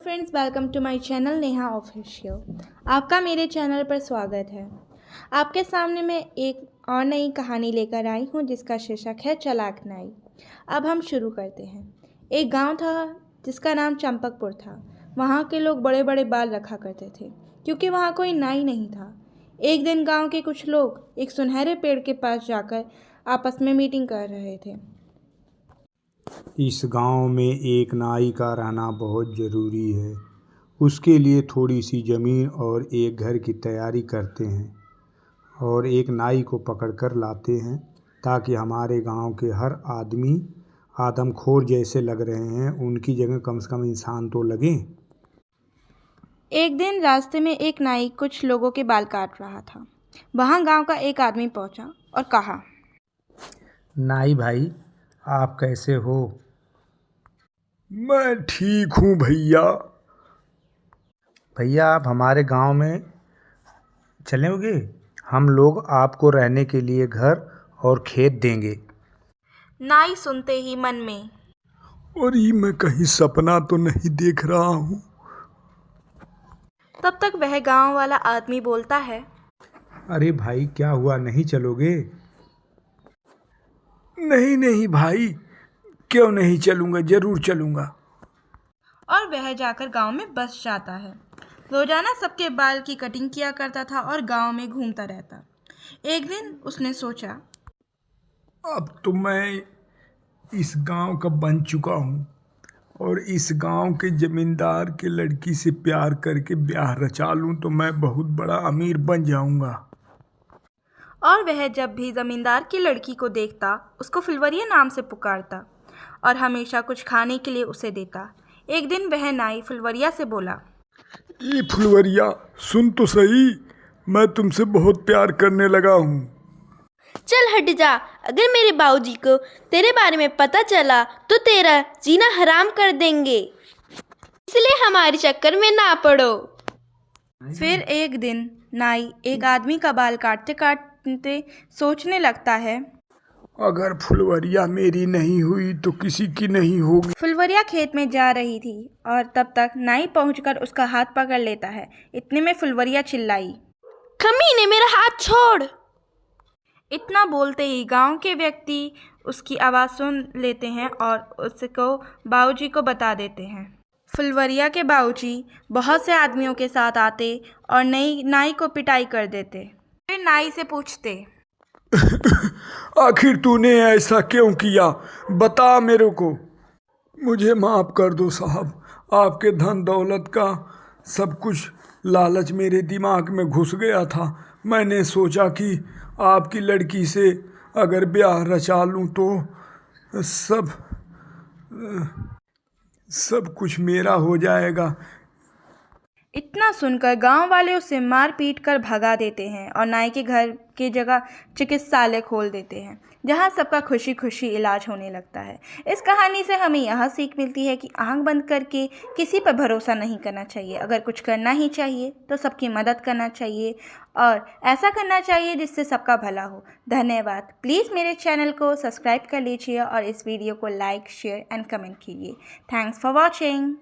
Friends, welcome to my channel Neha official. आपका मेरे channel पर स्वागत है। आपके सामने मैं एक और नई कहानी लेकर आई हूँ जिसका शीर्षक है चालाक नाई। अब हम शुरू करते हैं। एक गांव था जिसका नाम चंपकपुर था। वहाँ के लोग बड़े बड़े बाल रखा करते थे क्योंकि वहाँ कोई नाई नहीं था। एक दिन गांव के कुछ लोग एक सुनहरे पेड़ के पास जाकर आपस में मीटिंग कर रहे थे। इस गांव में एक नाई का रहना बहुत ज़रूरी है। उसके लिए थोड़ी सी ज़मीन और एक घर की तैयारी करते हैं और एक नाई को पकड़ कर लाते हैं ताकि हमारे गांव के हर आदमी आदमखोर जैसे लग रहे हैं उनकी जगह कम से कम इंसान तो लगें। एक दिन रास्ते में एक नाई कुछ लोगों के बाल काट रहा था। वहाँ गांव का एक आदमी पहुँचा और कहा, नाई भाई, आप कैसे हो? मैं ठीक हूँ भैया। भैया, आप हमारे गांव में चलोगे? हम लोग आपको रहने के लिए घर और खेत देंगे। नाई सुनते ही मन में, और ये मैं कहीं सपना तो नहीं देख रहा हूँ। तब तक वह गांव वाला आदमी बोलता है, अरे भाई, क्या हुआ, नहीं चलोगे? नहीं नहीं भाई, क्यों नहीं चलूँगा, ज़रूर चलूँगा। और वह जाकर गांव में बस जाता है। रोजाना सबके बाल की कटिंग किया करता था और गांव में घूमता रहता। एक दिन उसने सोचा, अब तो मैं इस गांव का बन चुका हूँ और इस गांव के जमींदार के लड़की से प्यार करके ब्याह रचा लूँ तो मैं बहुत बड़ा अमीर बन जाऊँगा। और वह जब भी जमींदार की लड़की को देखता उसको फुलवरिया नाम से पुकारता और हमेशा कुछ खाने के लिए उसे देता। एक दिन वह नाई फुलवरिया से बोला, ये फुलवरिया, सुन तो सही, मैं तुमसे बहुत प्यार करने लगा हूँ। चल हट जा। अगर मेरे बाबूजी को तेरे बारे में पता चला तो तेरा जीना हराम कर देंगे, इसलिए हमारे चक्कर में ना पड़ो। फिर एक दिन नाई एक आदमी का बाल काटते काटते सोचने लगता है, अगर फुलवरिया मेरी नहीं हुई तो किसी की नहीं होगी। फुलवरिया खेत में जा रही थी और तब तक नाई पहुंचकर उसका हाथ पकड़ लेता है। इतने में फुलवरिया चिल्लाई, कमीने, मेरा हाथ छोड़। इतना बोलते ही गांव के व्यक्ति उसकी आवाज़ सुन लेते हैं और उसको बाबूजी को बता देते हैं। फुलवरिया के बाबूजी बहुत से आदमियों के साथ आते और नाई को पिटाई कर देते। फिर नाई से पूछते, आखिर तूने ऐसा क्यों किया, बता मेरे को। मुझे माफ़ कर दो साहब, आपके धन दौलत का सब कुछ लालच मेरे दिमाग में घुस गया था। मैंने सोचा कि आपकी लड़की से अगर ब्याह रचा लूँ तो सब कुछ मेरा हो जाएगा। इतना सुनकर गांव वाले उसे मार पीट कर भगा देते हैं और नाई के घर की जगह चिकित्सालय खोल देते हैं जहां सबका खुशी खुशी इलाज होने लगता है। इस कहानी से हमें यह सीख मिलती है कि आंख बंद करके किसी पर भरोसा नहीं करना चाहिए। अगर कुछ करना ही चाहिए तो सबकी मदद करना चाहिए और ऐसा करना चाहिए जिससे सबका भला हो। धन्यवाद। प्लीज़ मेरे चैनल को सब्सक्राइब कर लीजिए और इस वीडियो को लाइक, शेयर एंड कमेंट कीजिए। Thanks for watching.